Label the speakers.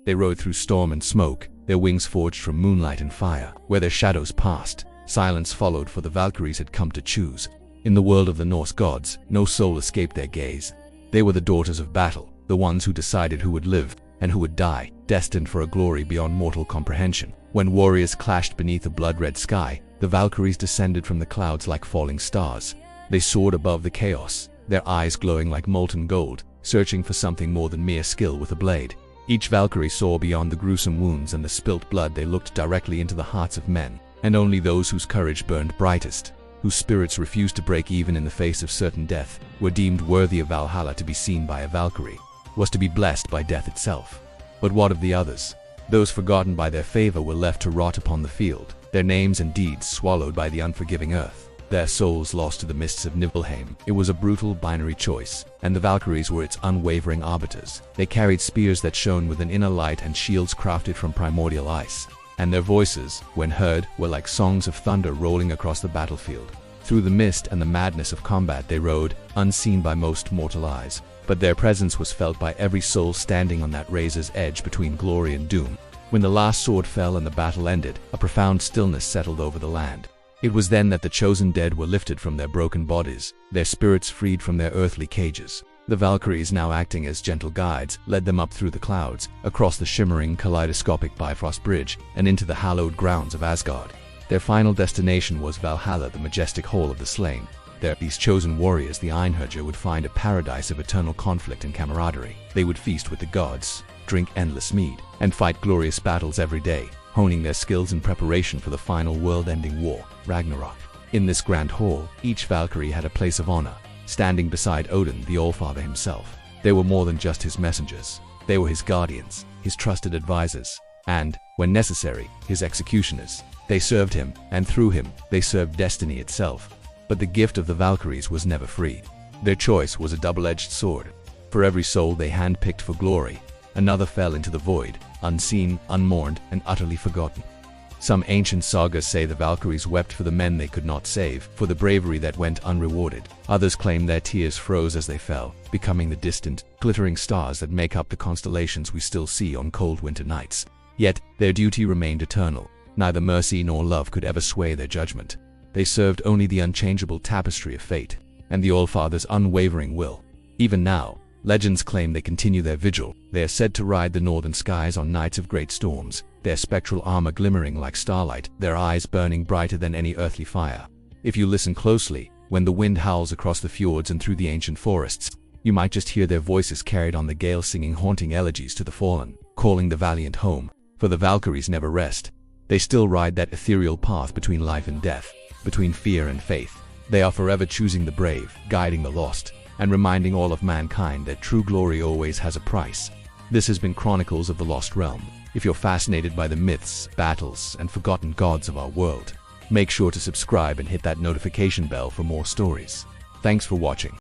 Speaker 1: They rode through storm and smoke, their wings forged from moonlight and fire. Where their shadows passed, silence followed, for the Valkyries had come to choose. In the world of the Norse gods, no soul escaped their gaze. They were the daughters of battle, the ones who decided who would live and who would die, destined for a glory beyond mortal comprehension. When warriors clashed beneath a blood-red sky, the Valkyries descended from the clouds like falling stars. They soared above the chaos, their eyes glowing like molten gold, searching for something more than mere skill with a blade. Each Valkyrie saw beyond the gruesome wounds and the spilt blood. They looked directly into the hearts of men, and only those whose courage burned brightest, whose spirits refused to break even in the face of certain death, were deemed worthy of Valhalla. To be seen by a Valkyrie was to be blessed by death itself. But what of the others? Those forgotten by their favor were left to rot upon the field, their names and deeds swallowed by the unforgiving earth, their souls lost to the mists of Nibelheim. It was a brutal binary choice, and the Valkyries were its unwavering arbiters. They carried spears that shone with an inner light and shields crafted from primordial ice, and their voices, when heard, were like songs of thunder rolling across the battlefield. Through the mist and the madness of combat they rode, unseen by most mortal eyes, but their presence was felt by every soul standing on that razor's edge between glory and doom. When the last sword fell and the battle ended, a profound stillness settled over the land. It was then that the chosen dead were lifted from their broken bodies, their spirits freed from their earthly cages. The Valkyries, now acting as gentle guides, led them up through the clouds, across the shimmering, kaleidoscopic Bifrost Bridge, and into the hallowed grounds of Asgard. Their final destination was Valhalla, the majestic hall of the slain. There, these chosen warriors, the Einherjar, would find a paradise of eternal conflict and camaraderie. They would feast with the gods, drink endless mead, and fight glorious battles every day, honing their skills in preparation for the final world-ending war, Ragnarok. In this grand hall, each Valkyrie had a place of honor, standing beside Odin, the Allfather himself. They were more than just his messengers. They were his guardians, his trusted advisors, and, when necessary, his executioners. They served him, and through him, they served destiny itself. But the gift of the Valkyries was never free. Their choice was a double-edged sword. For every soul they handpicked for glory, another fell into the void, unseen, unmourned, and utterly forgotten. Some ancient sagas say the Valkyries wept for the men they could not save, for the bravery that went unrewarded. Others claim their tears froze as they fell, becoming the distant, glittering stars that make up the constellations we still see on cold winter nights. Yet, their duty remained eternal. Neither mercy nor love could ever sway their judgment. They served only the unchangeable tapestry of fate, and the Allfather's unwavering will. Even now, legends claim they continue their vigil. They are said to ride the northern skies on nights of great storms, their spectral armor glimmering like starlight, their eyes burning brighter than any earthly fire. If you listen closely, when the wind howls across the fjords and through the ancient forests, you might just hear their voices carried on the gale, singing haunting elegies to the fallen, calling the valiant home. For the Valkyries never rest. They still ride that ethereal path between life and death, between fear and faith. They are forever choosing the brave, guiding the lost, and reminding all of mankind that true glory always has a price. This has been Chronicles of the Lost Realm. If you're fascinated by the myths, battles, and forgotten gods of our world, make sure to subscribe and hit that notification bell for more stories. Thanks for watching.